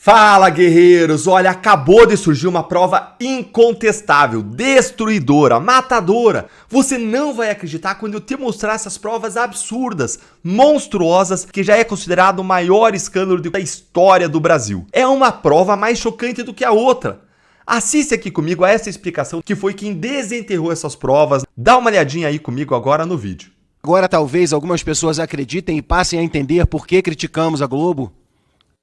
Fala, guerreiros! Olha, acabou de surgir uma prova incontestável, destruidora, matadora. Você não vai acreditar quando eu te mostrar essas provas absurdas, monstruosas, que já é considerado o maior escândalo da história do Brasil. É uma prova mais chocante do que a outra. Assiste aqui comigo a essa explicação que foi quem desenterrou essas provas. Dá uma olhadinha aí comigo agora no vídeo. Agora talvez algumas pessoas acreditem e passem a entender por que criticamos a Globo.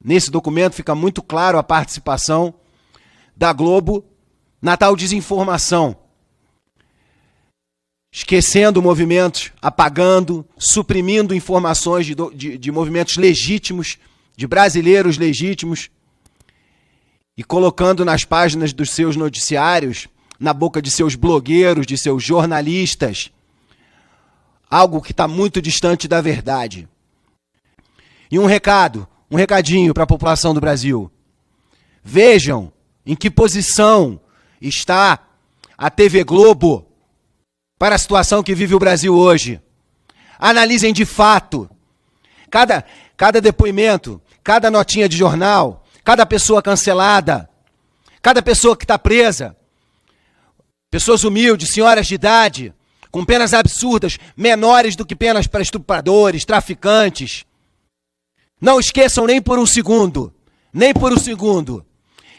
Nesse documento fica muito claro a participação da Globo na tal desinformação. Esquecendo movimentos, apagando, suprimindo informações de movimentos legítimos, de brasileiros legítimos, e colocando nas páginas dos seus noticiários, na boca de seus blogueiros, de seus jornalistas, algo que está muito distante da verdade. E um recadinho para a população do Brasil. Vejam em que posição está a TV Globo para a situação que vive o Brasil hoje. Analisem de fato cada depoimento, cada notinha de jornal, cada pessoa cancelada, cada pessoa que está presa, pessoas humildes, senhoras de idade, com penas absurdas, menores do que penas para estupradores, traficantes. Não esqueçam nem por um segundo,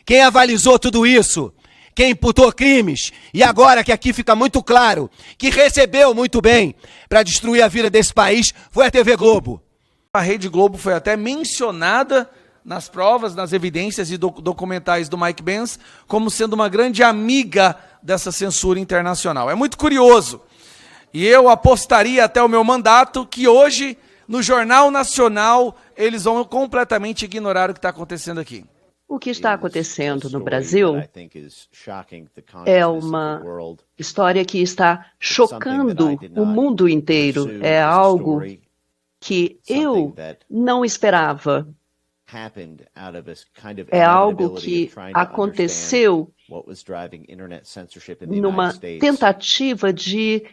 quem avalizou tudo isso, quem imputou crimes, e agora que aqui fica muito claro, que recebeu muito bem para destruir a vida desse país, foi a TV Globo. A Rede Globo foi até mencionada nas provas, nas evidências e documentais do Mike Pence, como sendo uma grande amiga dessa censura internacional. É muito curioso. E eu apostaria até o meu mandato que hoje, no Jornal Nacional, eles vão completamente ignorar o que está acontecendo aqui. O que está acontecendo no Brasil é uma história que está chocando o mundo inteiro. É algo que eu não esperava. É algo que aconteceu numa tentativa de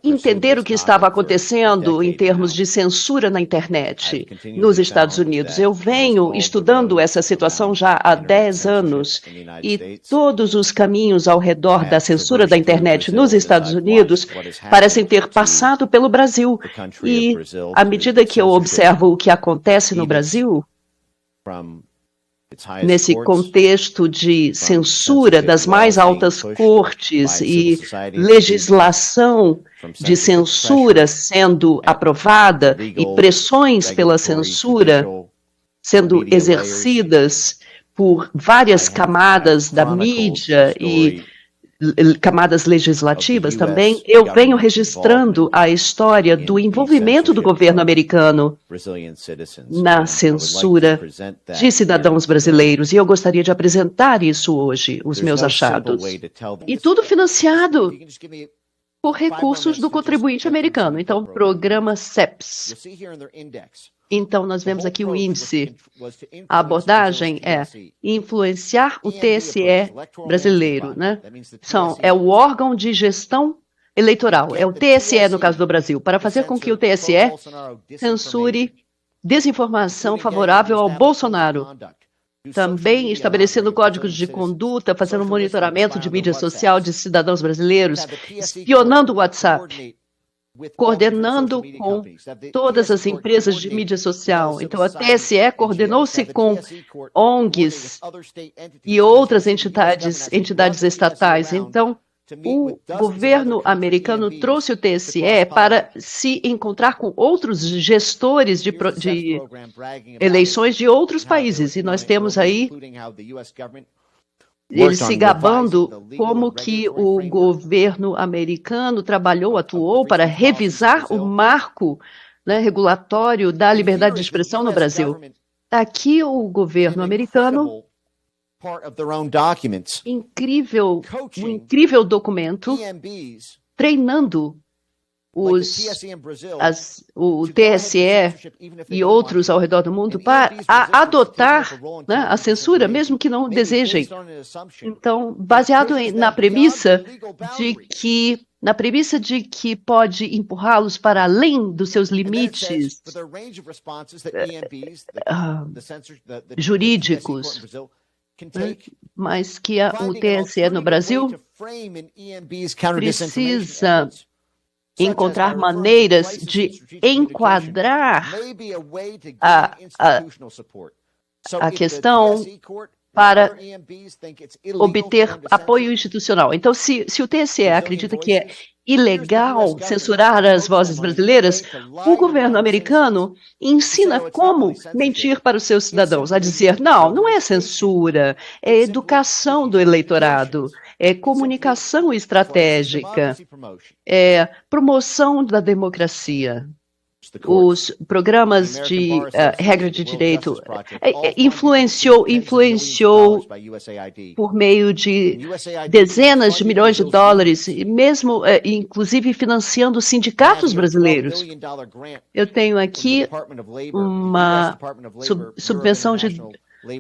entender o que estava acontecendo em termos de censura na internet nos Estados Unidos. Eu venho estudando essa situação já há 10 anos e todos os caminhos ao redor da censura da internet nos Estados Unidos parecem ter passado pelo Brasil. E à medida que eu observo o que acontece no Brasil, nesse contexto de censura das mais altas cortes e legislação de censura sendo aprovada e pressões pela censura sendo exercidas por várias camadas da mídia e camadas legislativas também, eu venho registrando a história do envolvimento do governo americano na censura de cidadãos brasileiros. E eu gostaria de apresentar isso hoje, os meus achados. E tudo financiado por recursos do contribuinte americano. Então, programa CEPS. Então, nós vemos aqui o índice. A abordagem é influenciar o TSE brasileiro, né? É o órgão de gestão eleitoral, é o TSE no caso do Brasil, para fazer com que o TSE censure desinformação favorável ao Bolsonaro. Também estabelecendo códigos de conduta, fazendo monitoramento de mídia social de cidadãos brasileiros, espionando o WhatsApp, coordenando com todas as empresas de mídia social. Então, a TSE coordenou-se com ONGs e outras entidades estatais. Então, o governo americano trouxe o TSE para se encontrar com outros gestores de eleições de outros países. E nós temos aí ele se gabando como que o governo americano atuou para revisar o marco, né, regulatório da liberdade de expressão no Brasil. Aqui o governo americano, um incrível documento, treinando o TSE e outros ao redor do mundo para adotar, né, a censura, mesmo que não desejem. Então, baseado na premissa de que na premissa de que pode empurrá-los para além dos seus limites jurídicos, né? Mas que o TSE no Brasil precisa encontrar maneiras de enquadrar a questão para obter apoio institucional. Então, se o TSE acredita que é ilegal censurar as vozes brasileiras, o governo americano ensina como mentir para os seus cidadãos, a dizer, não é censura, é educação do eleitorado, é comunicação estratégica, é promoção da democracia. Os programas de regra de direito influenciou por meio de dezenas de milhões de dólares, e mesmo, inclusive, financiando sindicatos brasileiros. Eu tenho aqui uma subvenção de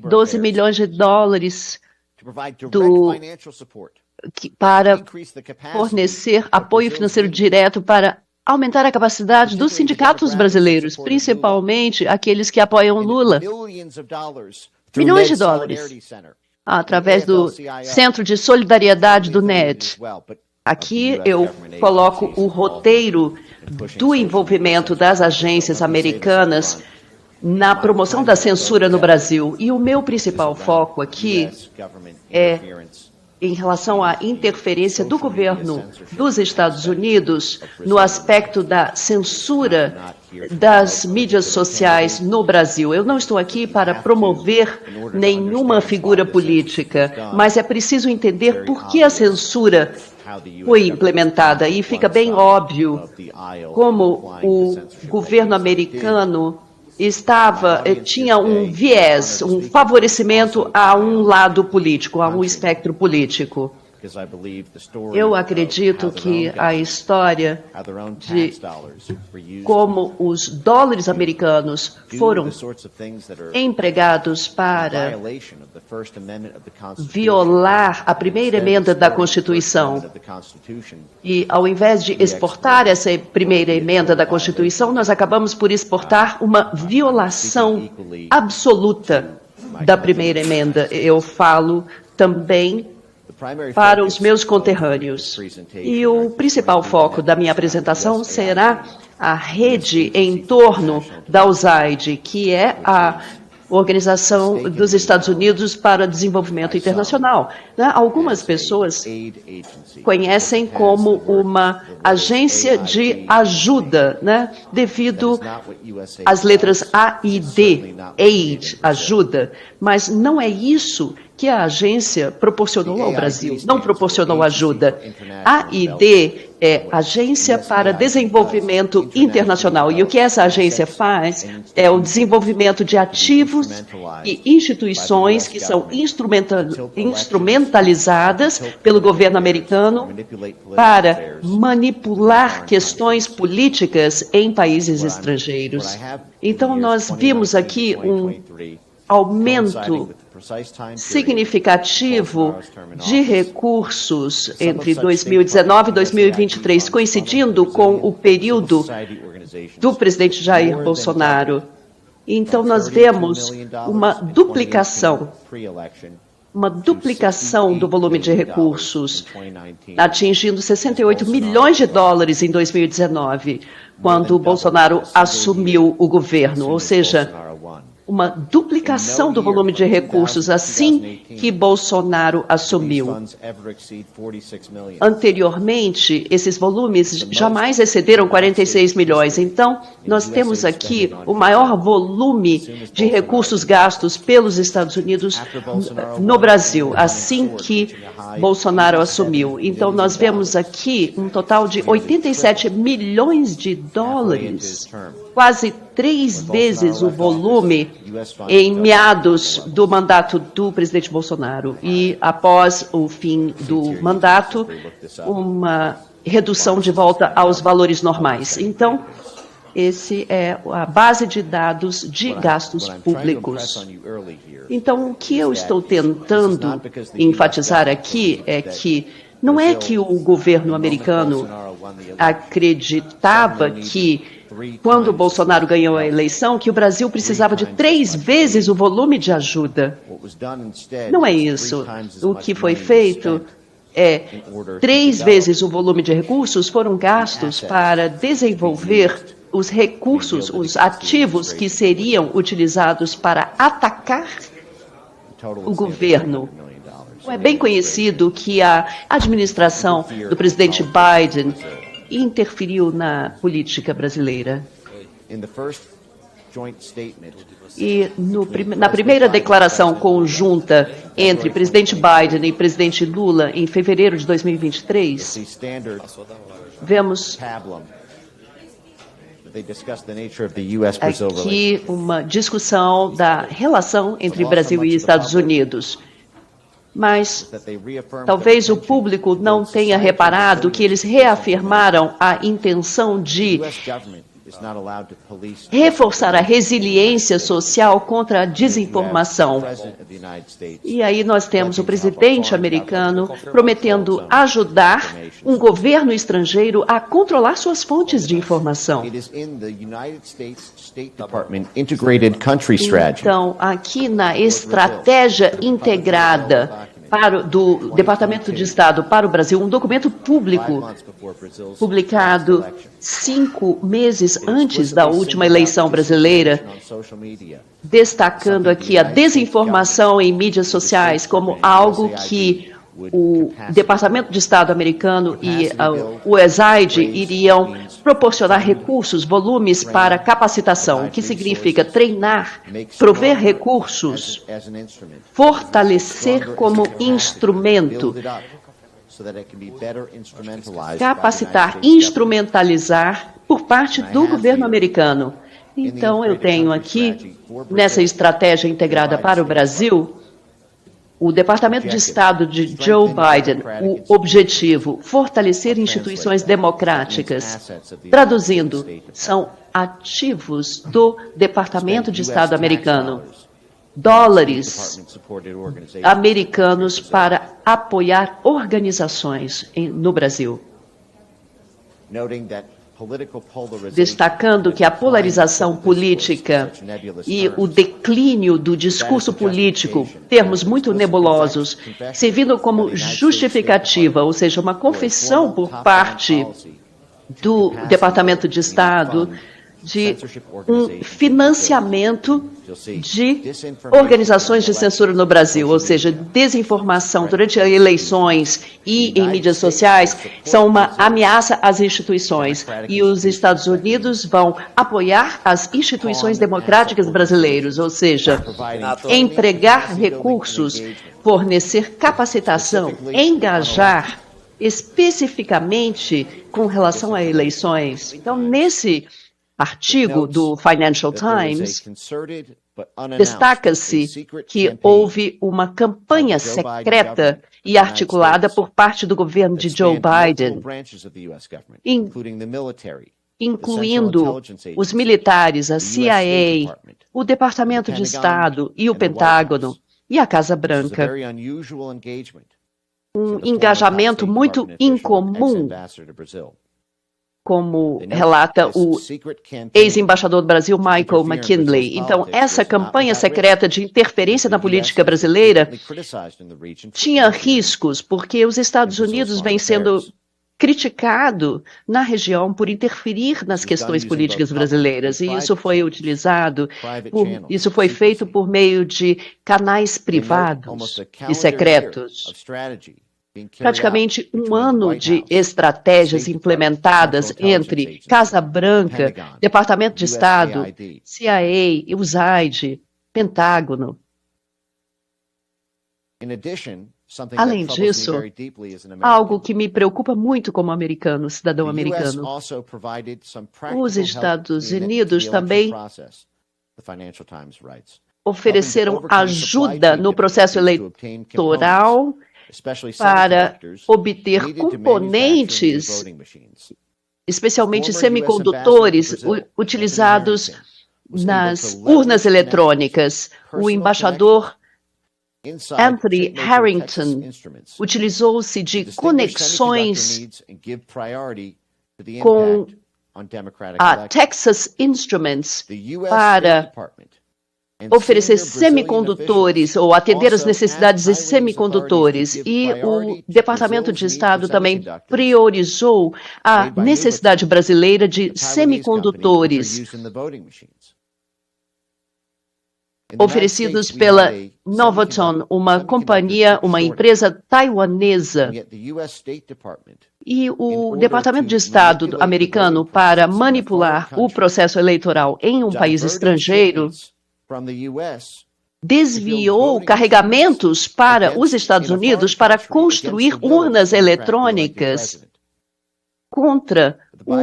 12 milhões de dólares para fornecer apoio financeiro direto para aumentar a capacidade dos sindicatos brasileiros, principalmente aqueles que apoiam Lula. Milhões de dólares, através do Centro de Solidariedade do NED. Aqui eu coloco o roteiro do envolvimento das agências americanas na promoção da censura no Brasil. E o meu principal foco aqui é em relação à interferência do governo dos Estados Unidos no aspecto da censura das mídias sociais no Brasil. Eu não estou aqui para promover nenhuma figura política, mas é preciso entender por que a censura foi implementada. E fica bem óbvio como o governo americano tinha um viés, um favorecimento a um lado político, a um espectro político. Eu acredito que a história de como os dólares americanos foram empregados para violar a primeira emenda da Constituição, e ao invés de exportar essa primeira emenda da Constituição, nós acabamos por exportar uma violação absoluta da primeira emenda. Eu falo também para os meus conterrâneos. E o principal foco da minha apresentação será a rede em torno da USAID, que é a Organização dos Estados Unidos para Desenvolvimento Internacional. Algumas pessoas conhecem como uma agência de ajuda, devido às letras A e D, aid, ajuda, mas não é isso que a agência proporcionou ao Brasil, não proporcionou ajuda. AID é Agência para Desenvolvimento Internacional, e o que essa agência faz é o desenvolvimento de ativos e instituições que são instrumentalizadas pelo governo americano para manipular questões políticas em países estrangeiros. Então, nós vimos aqui um aumento significativo de recursos entre 2019 e 2023, coincidindo com o período do presidente Jair Bolsonaro. Então, nós vemos uma duplicação do volume de recursos, atingindo 68 milhões de dólares em 2019, quando o Bolsonaro assumiu o governo, ou seja, uma duplicação do volume de recursos assim que Bolsonaro assumiu. Anteriormente, esses volumes jamais excederam 46 milhões. Então, nós temos aqui o maior volume de recursos gastos pelos Estados Unidos no Brasil, assim que Bolsonaro assumiu. Então, nós vemos aqui um total de 87 milhões de dólares, quase 3 vezes o volume em meados do mandato do presidente Bolsonaro. E após o fim do mandato, uma redução de volta aos valores normais. Então, esse é a base de dados de gastos públicos. Então, o que eu estou tentando enfatizar aqui é que Não é que o governo americano acreditava que, quando Bolsonaro ganhou a eleição, que o Brasil precisava de 3 vezes o volume de ajuda. Não é isso. O que foi feito é 3 vezes o volume de recursos foram gastos para desenvolver os recursos, os ativos que seriam utilizados para atacar o governo. É bem conhecido que a administração do presidente Biden interferiu na política brasileira. E na primeira declaração conjunta entre presidente Biden e presidente Lula, em fevereiro de 2023, vemos aqui uma discussão da relação entre Brasil e Estados Unidos. Mas talvez o público não tenha reparado que eles reafirmaram a intenção de reforçar a resiliência social contra a desinformação. E aí nós temos o presidente americano prometendo ajudar um governo estrangeiro a controlar suas fontes de informação. Então, aqui na estratégia integrada do Departamento de Estado para o Brasil, um documento público publicado 5 meses antes da última eleição brasileira, destacando aqui a desinformação em mídias sociais como algo que o Departamento de Estado americano e o USAID iriam proporcionar recursos, volumes para capacitação, o que significa treinar, prover recursos, fortalecer como instrumento, capacitar, instrumentalizar por parte do governo americano. Então, eu tenho aqui, nessa estratégia integrada para o Brasil, o Departamento de Estado de Joe Biden, o objetivo, fortalecer instituições democráticas. Traduzindo, são ativos do Departamento de Estado americano. Dólares americanos para apoiar organizações no Brasil. Destacando que a polarização política e o declínio do discurso político, termos muito nebulosos, servindo como justificativa, ou seja, uma confissão por parte do Departamento de Estado de um financiamento de organizações de censura no Brasil, ou seja, desinformação durante as eleições e em mídias sociais são uma ameaça às instituições. E os Estados Unidos vão apoiar as instituições democráticas brasileiras, ou seja, empregar recursos, fornecer capacitação, engajar especificamente com relação a eleições. Então, nesse artigo do Financial Times, destaca-se que houve uma campanha secreta e articulada por parte do governo de Joe Biden, incluindo os militares, a CIA, o Departamento de Estado e o Pentágono e a Casa Branca. Um engajamento muito incomum, como relata o ex-embaixador do Brasil, Michael McKinley. Então, essa campanha secreta de interferência na política brasileira tinha riscos, porque os Estados Unidos vêm sendo criticado na região por interferir nas questões políticas brasileiras, e isso foi utilizado, isso foi feito por meio de canais privados e secretos. Praticamente um ano de estratégias implementadas entre Casa Branca, Departamento de Estado, CIA, USAID, Pentágono. Além disso, algo que me preocupa muito como americano, cidadão americano, os Estados Unidos também ofereceram ajuda no processo eleitoral para obter componentes, especialmente semicondutores, utilizados nas urnas eletrônicas. O embaixador Anthony Harrington utilizou-se de conexões com a Texas Instruments para oferecer semicondutores ou atender às necessidades de semicondutores. E o Departamento de Estado também priorizou a necessidade brasileira de semicondutores oferecidos pela Novaton, uma companhia, uma empresa taiwanesa. E o Departamento de Estado americano, para manipular o processo eleitoral em um país estrangeiro, desviou carregamentos para os Estados Unidos para construir urnas eletrônicas contra o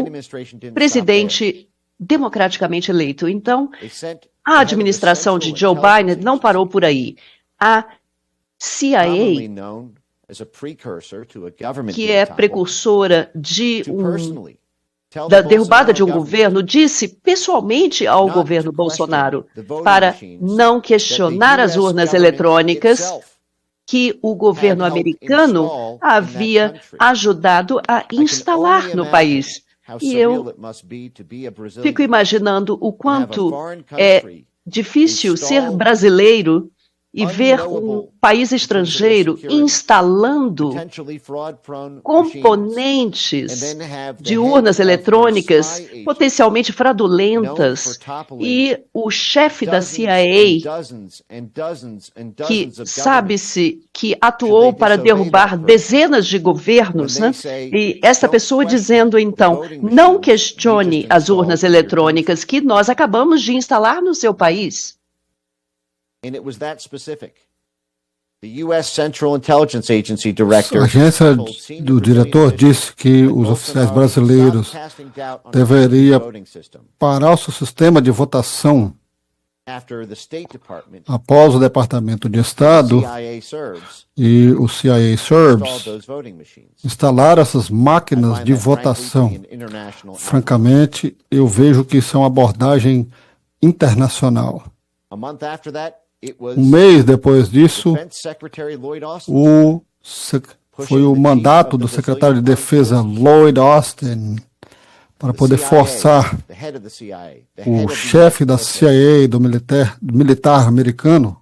presidente democraticamente eleito. Então, a administração de Joe Biden não parou por aí. A CIA, que é precursora da derrubada de um governo, disse pessoalmente ao governo Bolsonaro para não questionar as urnas eletrônicas que o governo americano havia ajudado a instalar no país. E eu fico imaginando o quanto é difícil ser brasileiro e ver um país estrangeiro instalando componentes de urnas eletrônicas potencialmente fraudulentas, e o chefe da CIA, que sabe-se que atuou para derrubar dezenas de governos, né? E essa pessoa dizendo, então, não questione as urnas eletrônicas que nós acabamos de instalar no seu país. And it was that specific. The U.S. Central Intelligence Agency Director, a agência do diretor disse que os oficiais brasileiros deveriam parar o seu sistema de votação após o Departamento de Estado e o CIA Serbs instalar essas máquinas de votação. Francamente, eu vejo que isso é uma abordagem internacional. Um mês depois disso, foi o mandato do secretário de Defesa Lloyd Austin para poder forçar o chefe da CIA, do militar americano,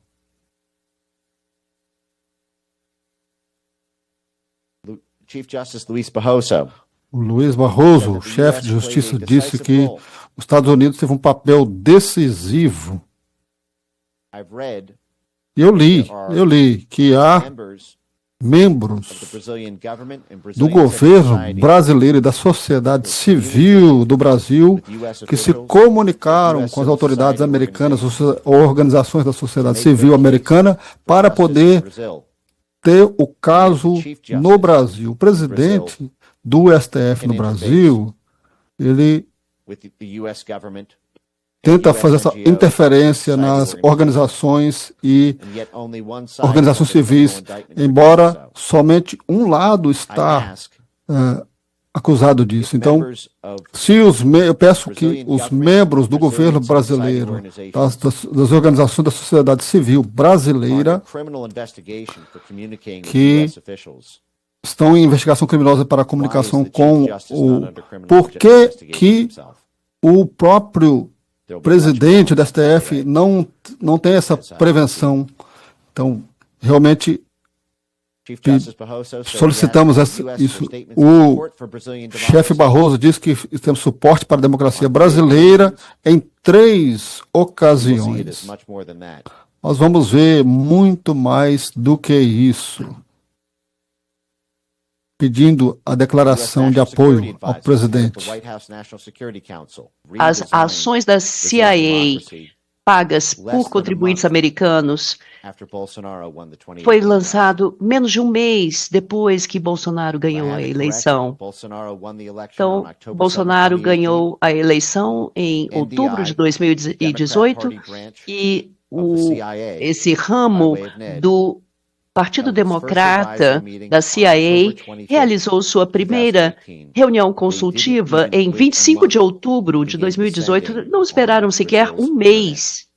o Luiz Barroso, o chefe de justiça, disse que os Estados Unidos teve um papel decisivo. Eu li que há membros do governo brasileiro e da sociedade civil do Brasil que se comunicaram com as autoridades americanas, organizações da sociedade civil americana, para poder ter o caso no Brasil. O presidente do STF no Brasil, ele tenta fazer essa interferência nas organizações e organizações civis, embora somente um lado está acusado disso. Então, eu peço que os membros do governo brasileiro, das organizações da sociedade civil brasileira, que estão em investigação criminosa para a comunicação com por que o próprio presidente do STF não tem essa prevenção. Então, realmente, solicitamos isso. O chefe Barroso disse que temos suporte para a democracia brasileira em 3 ocasiões. Nós vamos ver muito mais do que isso, pedindo a declaração de apoio ao presidente. As ações da CIA pagas por contribuintes americanos foi lançado menos de um mês depois que Bolsonaro ganhou a eleição. Então, Bolsonaro ganhou a eleição em outubro de 2018 e esse ramo do Partido Democrata da CIA realizou sua primeira reunião consultiva em 25 de outubro de 2018. Não esperaram sequer um mês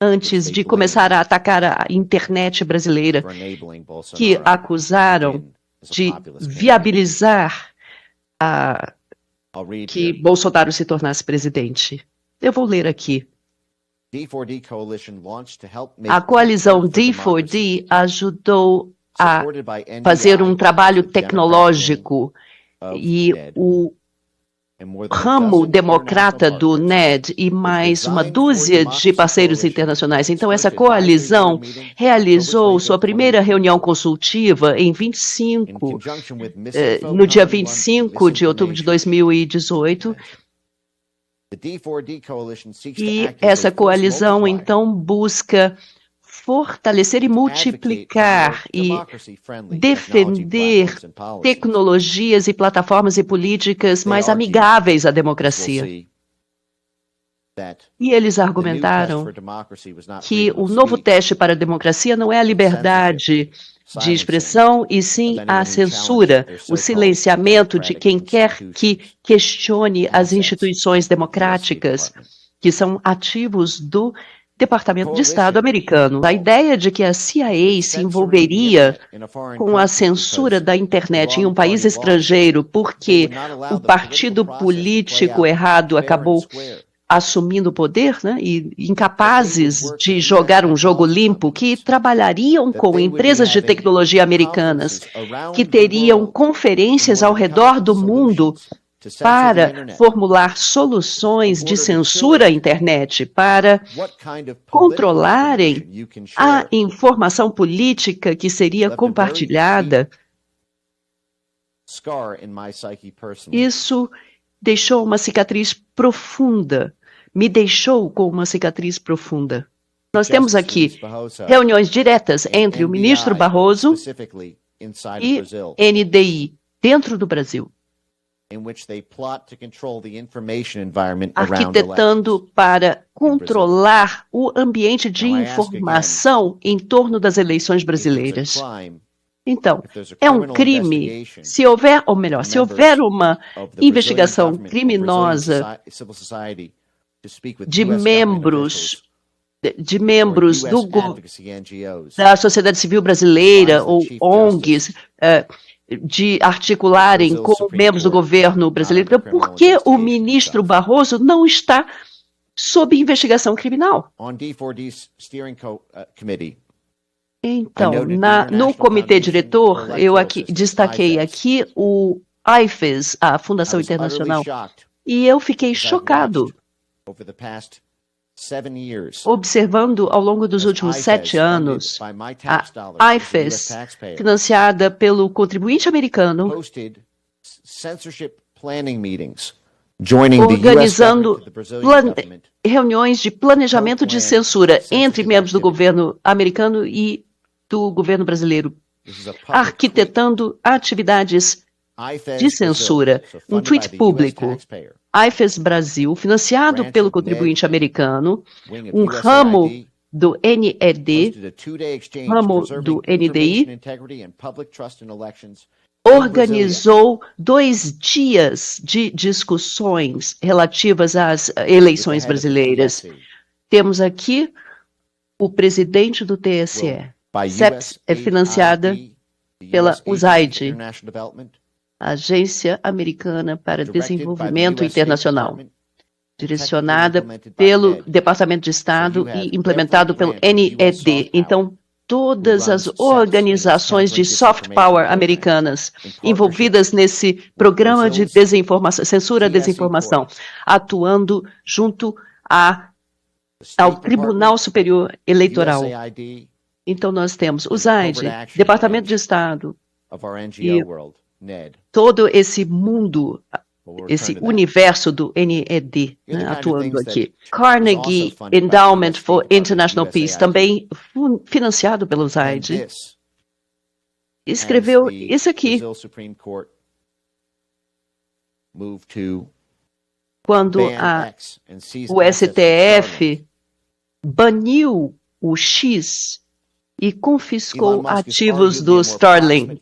antes de começar a atacar a internet brasileira, que acusaram de viabilizar que Bolsonaro se tornasse presidente. Eu vou ler aqui. A coalizão D4D ajudou a fazer um trabalho tecnológico e o ramo democrata do NED e mais uma dúzia de parceiros internacionais. Então, essa coalizão realizou sua primeira reunião consultiva em no dia 25 de outubro de 2018. E essa coalizão, então, busca fortalecer e multiplicar e defender tecnologias e plataformas e políticas mais amigáveis à democracia. E eles argumentaram que o novo teste para a democracia não é a liberdade de expressão, e sim a censura, o silenciamento de quem quer que questione as instituições democráticas, que são ativos do Departamento de Estado americano. A ideia de que a CIA se envolveria com a censura da internet em um país estrangeiro porque o partido político errado acabou assumindo o poder, né, e incapazes de jogar um jogo limpo, que trabalhariam com empresas de tecnologia americanas, que teriam conferências ao redor do mundo para formular soluções de censura à internet, para controlarem a informação política que seria compartilhada. Isso deixou uma cicatriz profunda, me deixou com uma cicatriz profunda. Nós temos aqui reuniões diretas entre o ministro Barroso e NDI dentro do Brasil, arquitetando para controlar o ambiente de informação em torno das eleições brasileiras. Então, é um crime, se houver, ou melhor, se houver uma investigação criminosa de membros da sociedade civil brasileira ou ONGs, de articularem com membros do governo brasileiro, então, por que o ministro Barroso não está sob investigação criminal? Então, no comitê diretor, eu destaquei aqui o IFES, a Fundação Internacional, e eu fiquei chocado observando ao longo dos últimos 7 anos a IFES, financiada pelo contribuinte americano, organizando reuniões de planejamento de censura entre membros do governo americano e do governo brasileiro, arquitetando atividades de censura. Um tweet público, IFES Brasil, financiado pelo contribuinte americano, um ramo do NED, ramo do NDI, organizou 2 dias de discussões relativas às eleições brasileiras. Temos aqui o presidente do TSE. CEPS é financiada pela USAID, Agência Americana para Desenvolvimento Internacional, direcionada pelo Departamento de Estado e implementado pelo NED. Então, todas as organizações de soft power americanas envolvidas nesse programa de desinformação, censura à desinformação, atuando junto ao Tribunal Superior Eleitoral. Então, nós temos o USAID, Departamento de Estado, e todo esse mundo, esse universo do NED, né, atuando aqui. Carnegie Endowment for International Peace, também financiado pelo USAID, escreveu isso aqui. Quando o STF baniu o X e confiscou ativos do Starlink.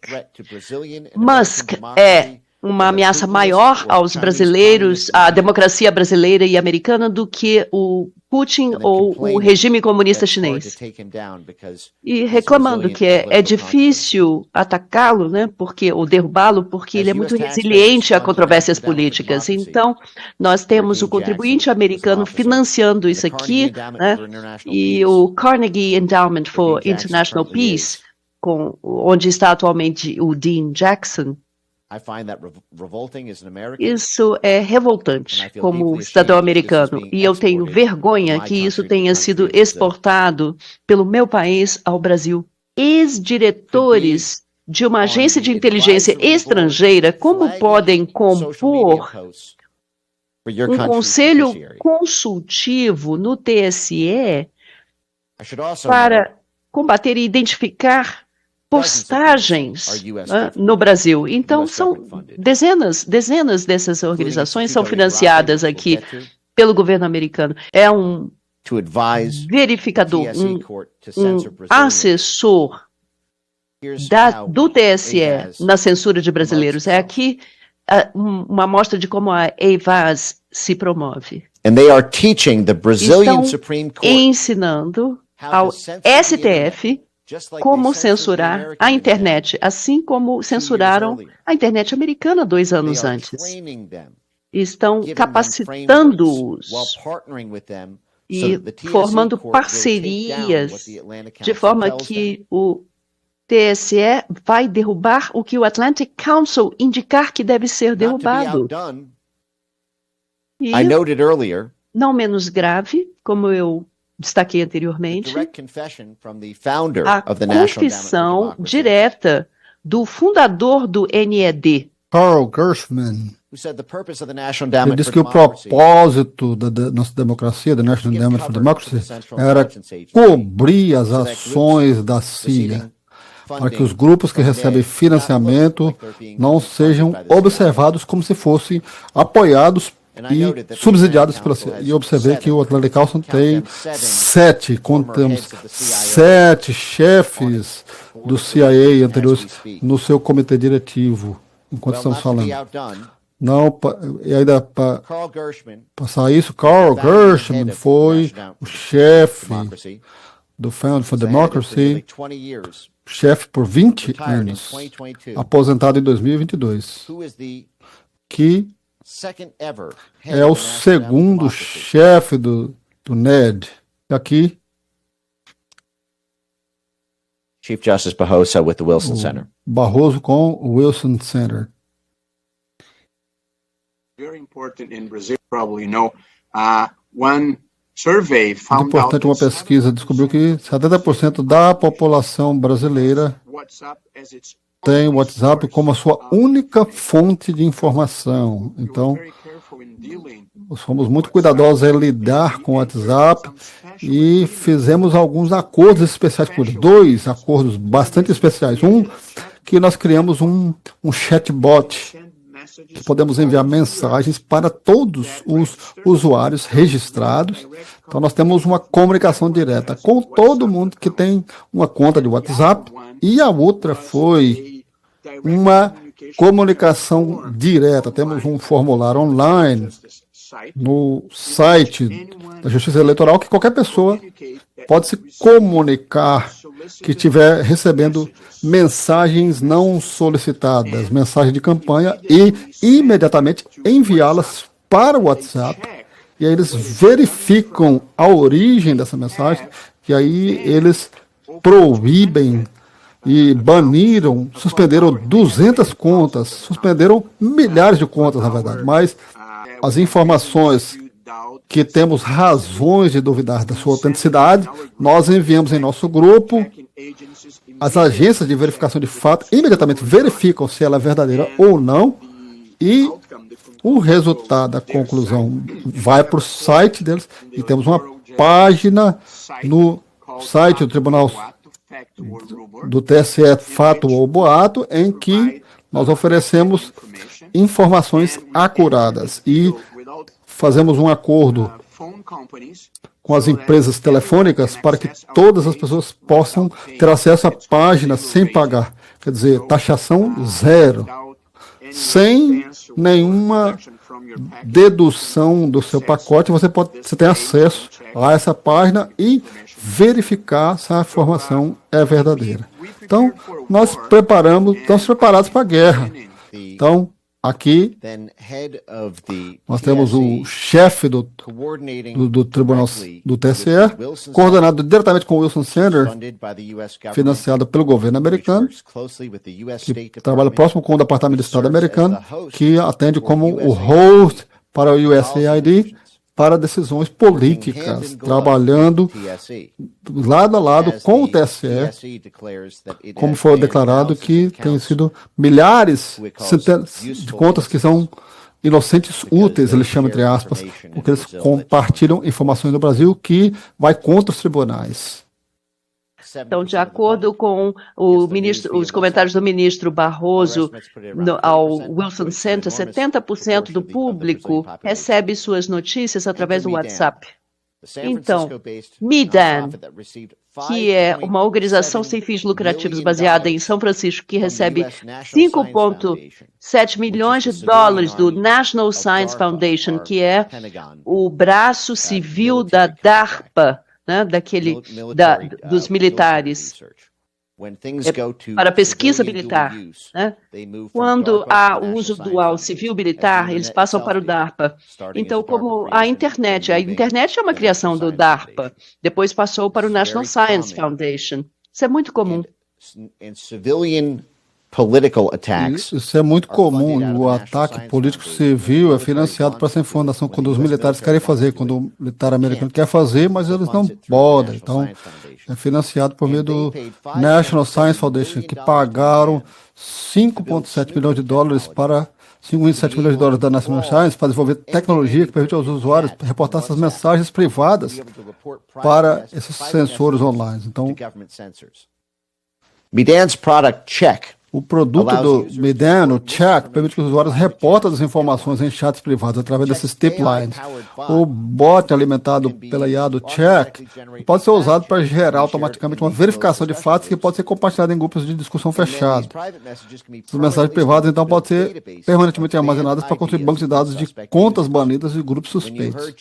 Musk é uma ameaça maior aos brasileiros, à democracia brasileira e americana, do que o Putin ou o regime comunista chinês. E reclamando que é difícil atacá-lo, né, ou derrubá-lo, porque ele é muito resiliente a controvérsias políticas. Então, nós temos o contribuinte americano financiando isso aqui, né, e o Carnegie Endowment for International Peace, onde está atualmente o Dean Jackson. Isso é revoltante como cidadão americano, e eu tenho vergonha que isso tenha sido exportado pelo meu país ao Brasil. Ex-diretores de uma agência de inteligência estrangeira, como podem compor um conselho consultivo no TSE para combater e identificar postagens no Brasil? Então, são dezenas dessas organizações são financiadas aqui pelo governo americano. É um verificador, um assessor do TSE na censura de brasileiros. É aqui uma amostra de como a EIVAS se promove. Estão ensinando ao STF como censurar a internet, assim como censuraram a internet americana 2 anos antes. Estão capacitando-os e formando parcerias de forma que o TSE vai derrubar o que o Atlantic Council indicar que deve ser derrubado. E, não menos grave, como eu destaquei anteriormente, a confissão direta do fundador do NED, Carl Gershman. Ele disse que o propósito da nossa democracia, da National Endowment for Democracy, era cobrir as ações da CIA, para que os grupos que recebem financiamento não sejam observados como se fossem apoiados e subsidiados pela CIA. E observei que o Atlantic Council tem 7 chefes do CIA anteriores no seu comitê diretivo, enquanto estamos falando. Não, e ainda para passar isso, Carl Gershman foi o chefe do Fund for Democracy, chefe por 20 anos, aposentado em 2022, que é o segundo chefe do NED. Aqui, Chief Justice Barroso with the Wilson Center. Barroso com o Wilson Center. Very important in Brazil, probably you know, one survey Muito found importante, uma pesquisa descobriu que 70% da população brasileira tem o WhatsApp como a sua única fonte de informação. Então, fomos muito cuidadosos em lidar com o WhatsApp e fizemos alguns acordos especiais com ele. 2 acordos bastante especiais. Um, que nós criamos um chatbot, que podemos enviar mensagens para todos os usuários registrados. Então, nós temos uma comunicação direta com todo mundo que tem uma conta de WhatsApp. E a outra foi uma comunicação direta. Temos um formulário online no site da Justiça Eleitoral que qualquer pessoa pode se comunicar que estiver recebendo mensagens não solicitadas, mensagens de campanha, e imediatamente enviá-las para o WhatsApp. E aí eles verificam a origem dessa mensagem, e aí eles proíbem e baniram, suspenderam 200 contas, suspenderam milhares de contas, na verdade, mas as informações que temos razões de duvidar da sua autenticidade, nós enviamos em nosso grupo. As agências de verificação de fato imediatamente verificam se ela é verdadeira ou não, e o resultado, a conclusão, vai para o site deles, e temos uma página no site do Tribunal do TSE, Fato ou Boato, em que nós oferecemos informações acuradas e fazemos um acordo com as empresas telefônicas para que todas as pessoas possam ter acesso à página sem pagar. Quer dizer, taxação zero. sem nenhuma dedução do seu pacote, você tem acesso a essa página e verificar se a informação é verdadeira. Então, nós estamos preparados para a guerra. Então, aqui, nós temos o chefe do tribunal do TSE, coordenado diretamente com o Wilson Center, financiado pelo governo americano, que trabalha próximo com o Departamento de Estado americano, que atende como o host para o USAID, para decisões políticas, trabalhando lado a lado com o TSE, como foi declarado que tem sido milhares, centenas de contas que são inocentes úteis, eles chamam entre aspas, porque eles compartilham informações do Brasil que vai contra os tribunais. Então, de acordo com os comentários do ministro Barroso ao Wilson Center, 70% do público recebe suas notícias através do WhatsApp. Então, Medan, que é uma organização sem fins lucrativos baseada em São Francisco, que recebe 5,7 milhões de dólares do National Science Foundation, que é o braço civil da DARPA, né, dos militares, para pesquisa militar. Né? Quando há o uso dual civil-militar, eles passam para o DARPA. Então, como a internet é uma criação do DARPA, depois passou para o National Science Foundation. Isso é muito comum. Isso é muito comum. O ataque político civil é financiado para essa informação quando os militares querem fazer, quando o militar americano quer fazer, mas eles não podem. Então, é financiado por meio do National Science Foundation, que pagaram 5,7 milhões de dólares para 5,7 milhões de dólares da National Science para desenvolver tecnologia que permite aos usuários reportar essas mensagens privadas para esses sensores online. Então, Medan's product check. O produto do Medan, o Check, permite que os usuários reportem as informações em chats privados através desses tip lines. O bot alimentado pela IA do Check pode ser usado para gerar automaticamente uma verificação de fatos que pode ser compartilhada em grupos de discussão fechados. As mensagens privadas, então, podem ser permanentemente armazenadas para construir bancos de dados de contas banidas de grupos suspeitos.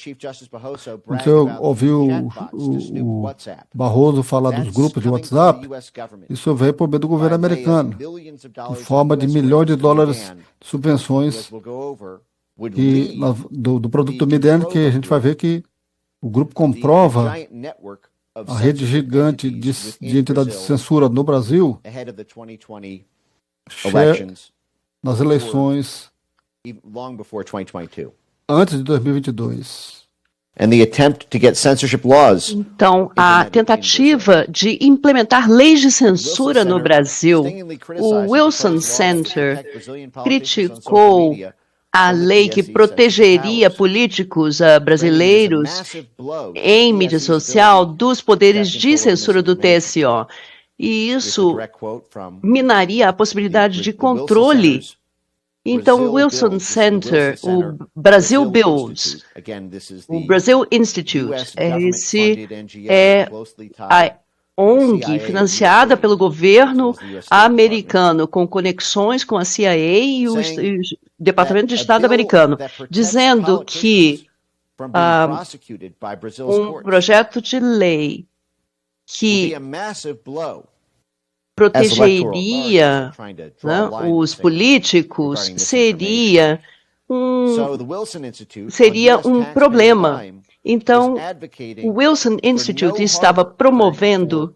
Quando você ouviu o Barroso falar dos grupos de WhatsApp, isso veio por meio do governo americano, em forma de milhões de dólares de subvenções e do produto Medan, que a gente vai ver que o grupo comprova a rede gigante de entidades de censura no Brasil nas eleições antes de 2022. Então, a tentativa de implementar leis de censura no Brasil, o Wilson Center criticou a lei que protegeria políticos brasileiros em mídia social dos poderes de censura do TSO. E isso minaria a possibilidade de controle. Então, o Wilson Center, o Brasil Builds, o Brasil Institute, esse é a ONG financiada pelo governo americano, com conexões com a CIA e o Departamento de Estado americano, dizendo que um projeto de lei que protegeria, né, os políticos seria um problema. Então, o Wilson Institute estava promovendo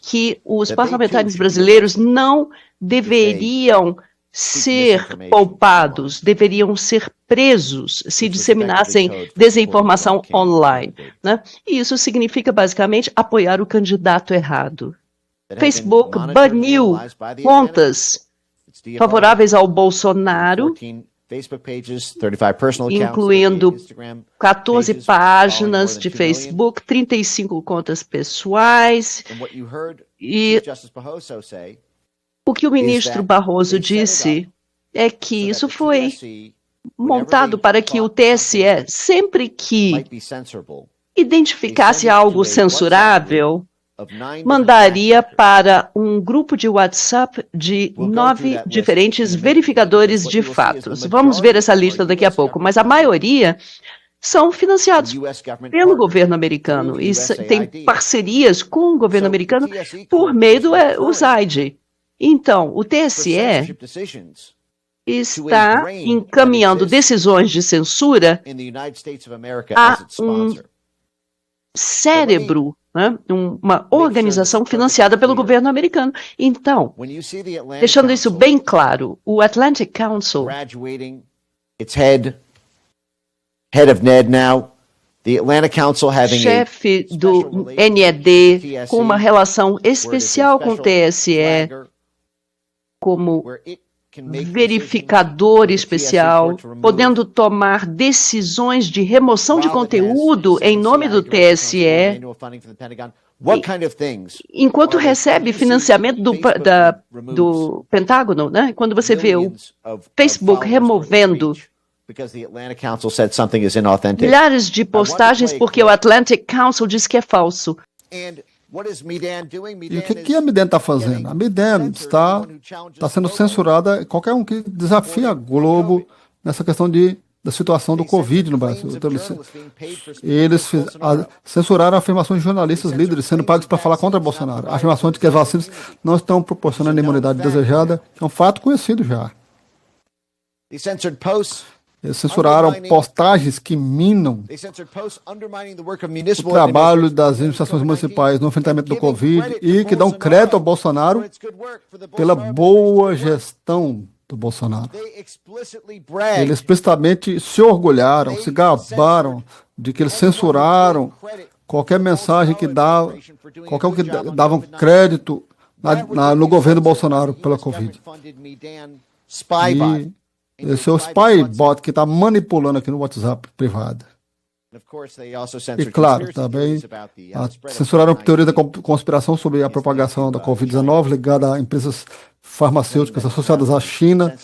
que os parlamentares brasileiros não deveriam ser poupados, deveriam ser presos se disseminassem desinformação online. Né? E isso significa, basicamente, apoiar o candidato errado. Facebook baniu contas favoráveis ao Bolsonaro, incluindo 14 páginas de Facebook, 35 contas pessoais. E o que o ministro Barroso disse é que isso foi montado para que o TSE, sempre que identificasse algo censurável, mandaria para um grupo de WhatsApp de 9 diferentes verificadores de fatos. Vamos ver essa lista daqui a pouco, mas a maioria são financiados pelo governo americano e tem parcerias com o governo americano por meio do USAID. Então, o TSE está encaminhando decisões de censura a um cérebro, né, uma organização financiada pelo governo americano. Então, deixando isso bem claro, o Atlantic Council, chefe do NED, com uma relação especial com o TSE, como verificador especial, podendo tomar decisões de remoção de conteúdo em nome do TSE, enquanto recebe financiamento do Pentágono, né? Quando você vê o Facebook removendo milhares de postagens porque o Atlantic Council diz que é falso. E o que a Miden está fazendo? A Miden está sendo censurada, qualquer um que desafia a Globo nessa questão da situação do Covid no Brasil. Então, eles censuraram afirmações de jornalistas líderes sendo pagos para falar contra Bolsonaro. Afirmações de que as vacinas não estão proporcionando a imunidade desejada, é um fato conhecido já. Eles censuraram postagens que minam o trabalho das administrações municipais no enfrentamento do Covid e que dão crédito ao Bolsonaro pela boa gestão do Bolsonaro. Eles explicitamente se orgulharam, se gabaram de que eles censuraram qualquer mensagem que dava, qualquer um que davam crédito no governo Bolsonaro pela Covid. E esse é o Spybot que está manipulando aqui no WhatsApp privado. E claro, também censuraram a teoria da conspiração sobre a propagação da Covid-19 ligada a empresas farmacêuticas associadas à China,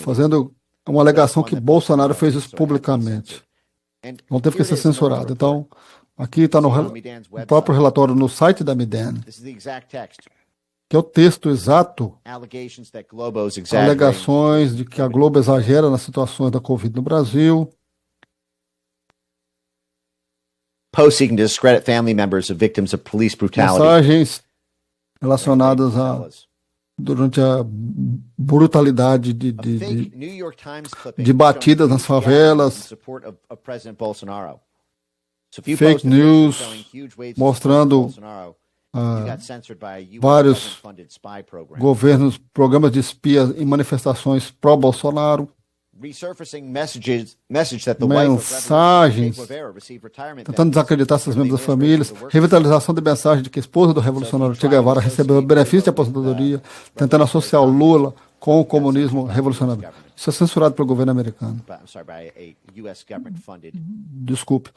fazendo uma alegação que Bolsonaro fez isso publicamente. Não teve que ser censurado. Então, aqui está no próprio relatório no site da Miden, que é o texto exato, alegações de que a Globo exagera nas situações da Covid no Brasil. Mensagens relacionadas durante a brutalidade de batidas nas favelas, fake news, mostrando vários governos, programas de espias em manifestações pró-Bolsonaro, mensagens tentando desacreditar seus membros das famílias, revitalização de mensagem de que a esposa do revolucionário Che Guevara recebeu benefício de aposentadoria, tentando associar o Lula com o comunismo revolucionário. Isso é censurado pelo governo americano. Desculpe.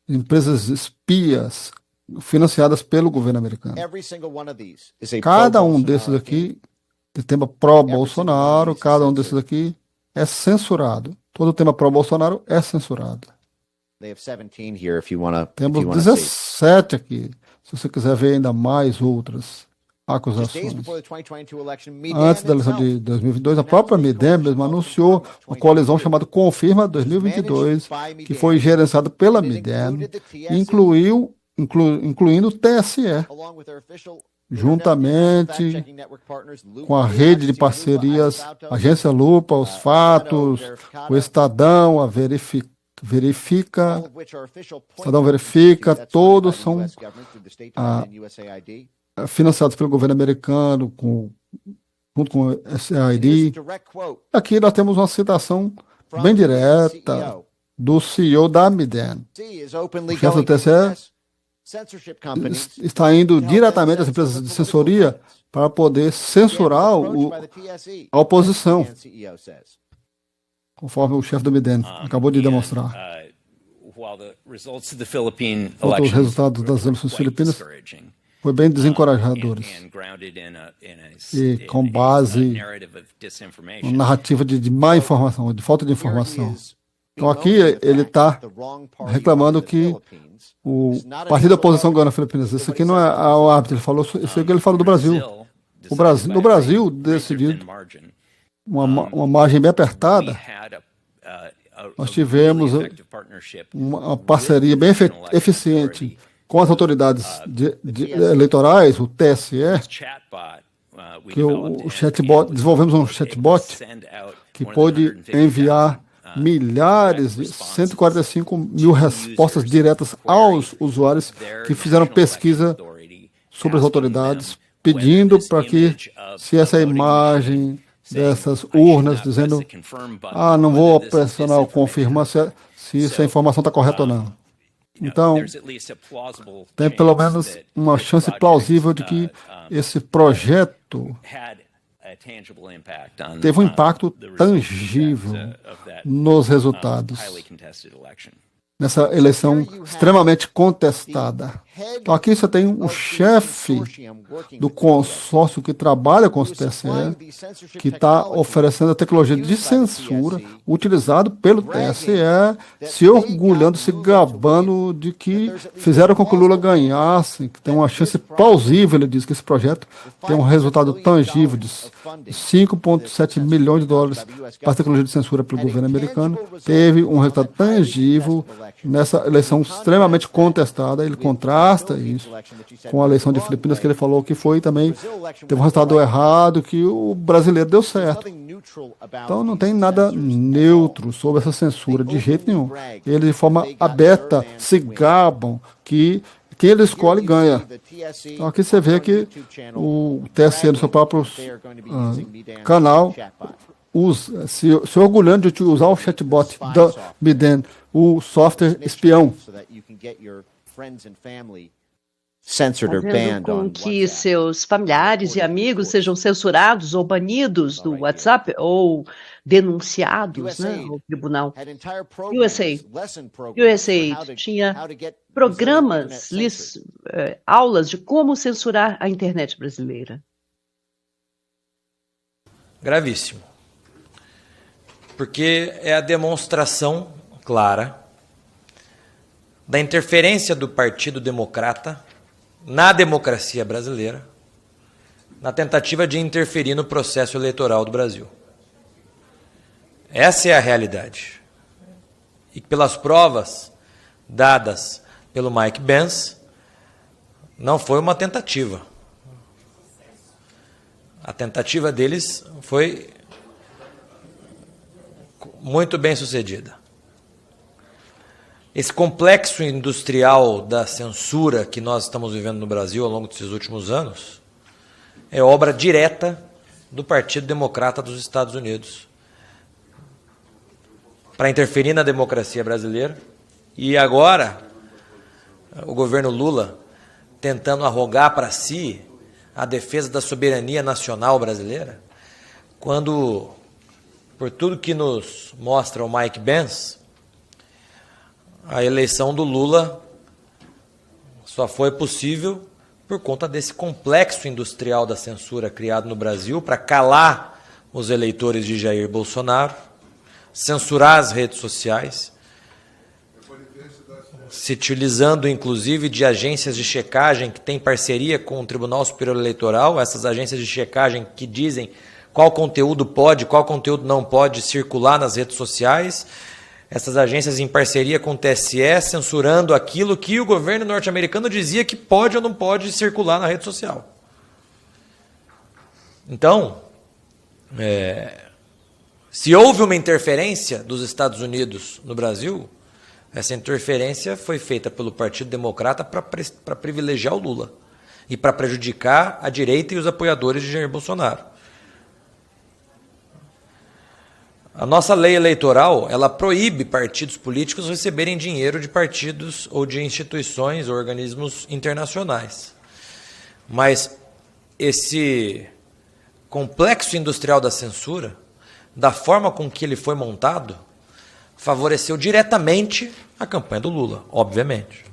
Empresas espias financiadas pelo governo americano. Cada um desses aqui tem tema pró-Bolsonaro, cada um desses aqui é censurado. Todo tema pró-Bolsonaro é censurado. Temos 17 aqui, se você quiser ver ainda mais outras acusações. Antes da eleição de 2022, a própria Miden mesmo anunciou uma coalizão chamada Confirma 2022, que foi gerenciada pela Miden, incluindo o TSE, juntamente com a rede de parcerias, Agência Lupa, Os Fatos, o Estadão, a Estadão Verifica, todos são financiados pelo governo americano, junto com o SAID. Aqui nós temos uma citação bem direta do CEO da Miden. O chefe do TSE está indo diretamente às empresas de sensoria para poder censurar a oposição, conforme o chefe do Miden acabou de demonstrar. Quanto aos resultados das eleições filipinas, foi bem desencorajadores. E com base na narrativa de má informação, de falta de informação. Então aqui ele está reclamando que o partido da oposição ganha na Filipinas. Isso aqui não é o árbitro, ele falou isso aqui, ele falou do Brasil. No Brasil decidido uma margem bem apertada. Nós tivemos uma parceria bem eficiente com as autoridades eleitorais, o TSE, que o chatbot, desenvolvemos um chatbot que pôde enviar milhares, 145 mil respostas diretas aos usuários que fizeram pesquisa sobre as autoridades, pedindo para que, se essa imagem dessas urnas dizendo, não vou pressionar o confirmar se essa informação está correta ou não. Então, tem pelo menos uma chance plausível de que esse projeto teve um impacto tangível nos resultados nessa eleição extremamente contestada. Então, aqui você tem um chefe do consórcio que trabalha com os TSE, que está oferecendo a tecnologia de censura utilizado pelo TSE, se orgulhando, se gabando de que fizeram com que o Lula ganhasse, que tem uma chance plausível, ele diz que esse projeto tem um resultado tangível de 5,7 milhões de dólares para a tecnologia de censura pelo governo americano, teve um resultado tangível nessa eleição extremamente contestada. Ele contrasta isso com a eleição de Filipinas, que ele falou que foi também, teve um resultado errado, que o brasileiro deu certo. Então não tem nada neutro sobre essa censura, de jeito nenhum. Eles, de forma aberta, se gabam que quem ele escolhe ganha. Então aqui você vê que o TSE, no seu próprio canal, se orgulhando de usar o chatbot da Biden, o software espião. Fazendo com que seus familiares e amigos sejam censurados ou banidos do WhatsApp ou denunciados, né, ao tribunal. USA tinha programas, aulas de como censurar a internet brasileira. Gravíssimo. Porque é a demonstração clara da interferência do Partido Democrata na democracia brasileira, na tentativa de interferir no processo eleitoral do Brasil. Essa é a realidade. E pelas provas dadas pelo Mike Pence, não foi uma tentativa. A tentativa deles foi muito bem sucedida. Esse complexo industrial da censura que nós estamos vivendo no Brasil ao longo desses últimos anos é obra direta do Partido Democrata dos Estados Unidos para interferir na democracia brasileira. E agora, o governo Lula tentando arrogar para si a defesa da soberania nacional brasileira, quando, por tudo que nos mostra o Mike Pence, a eleição do Lula só foi possível por conta desse complexo industrial da censura criado no Brasil para calar os eleitores de Jair Bolsonaro, censurar as redes sociais, se utilizando inclusive de agências de checagem que têm parceria com o Tribunal Superior Eleitoral, essas agências de checagem que dizem qual conteúdo pode, qual conteúdo não pode circular nas redes sociais, essas agências em parceria com o TSE, censurando aquilo que o governo norte-americano dizia que pode ou não pode circular na rede social. Então, se houve uma interferência dos Estados Unidos no Brasil, essa interferência foi feita pelo Partido Democrata para privilegiar o Lula e para prejudicar a direita e os apoiadores de Jair Bolsonaro. A nossa lei eleitoral, ela proíbe partidos políticos receberem dinheiro de partidos ou de instituições ou organismos internacionais. Mas esse complexo industrial da censura, da forma com que ele foi montado, favoreceu diretamente a campanha do Lula, obviamente.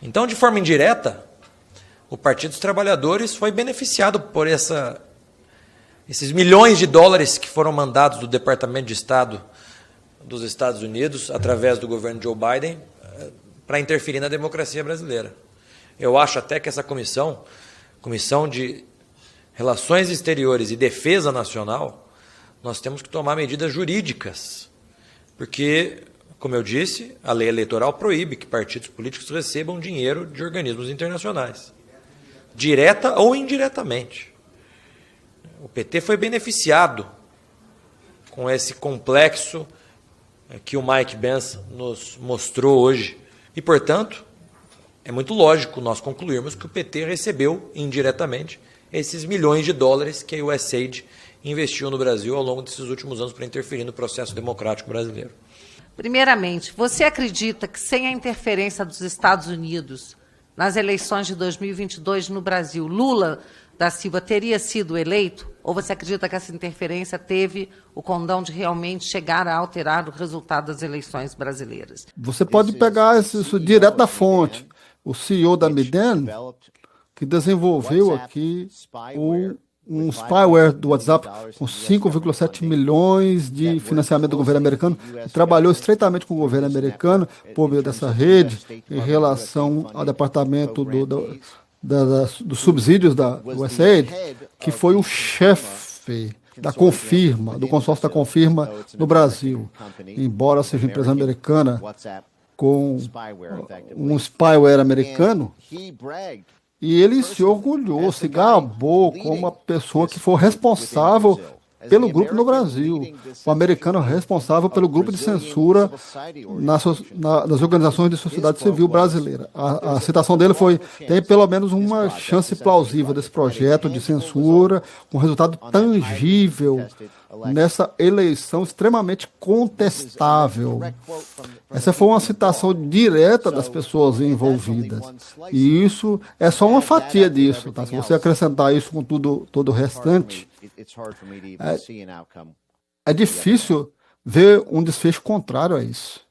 Então, de forma indireta, o Partido dos Trabalhadores foi beneficiado por esses milhões de dólares que foram mandados do Departamento de Estado dos Estados Unidos, através do governo Joe Biden, para interferir na democracia brasileira. Eu acho até que essa Comissão de Relações Exteriores e Defesa Nacional, nós temos que tomar medidas jurídicas, porque, como eu disse, a lei eleitoral proíbe que partidos políticos recebam dinheiro de organismos internacionais, direta ou indiretamente. O PT foi beneficiado com esse complexo que o Mike Pence nos mostrou hoje. E, portanto, é muito lógico nós concluirmos que o PT recebeu indiretamente esses milhões de dólares que a USAID investiu no Brasil ao longo desses últimos anos para interferir no processo democrático brasileiro. Primeiramente, você acredita que sem a interferência dos Estados Unidos nas eleições de 2022 no Brasil, Lula da Silva teria sido eleito? Ou você acredita que essa interferência teve o condão de realmente chegar a alterar o resultado das eleições brasileiras? Você pode pegar isso direto da fonte. O CEO da Miden, que desenvolveu aqui um spyware do WhatsApp com 5,7 milhões de financiamento do governo americano, trabalhou estreitamente com o governo americano por meio dessa rede em relação ao departamento dos subsídios da USAID, que foi o chefe da Confirma, do consórcio da Confirma no Brasil. Embora seja uma empresa americana com um spyware americano, e ele se orgulhou, se gabou como a pessoa que foi responsável pelo grupo no Brasil, o americano responsável pelo grupo de censura nas organizações de sociedade civil brasileira. A citação dele foi: tem pelo menos uma chance plausível desse projeto de censura, com resultado tangível nessa eleição extremamente contestável. Essa foi uma citação direta das pessoas envolvidas. E isso é só uma fatia disso, tá? Se você acrescentar isso com todo o restante, é difícil ver um desfecho contrário a isso.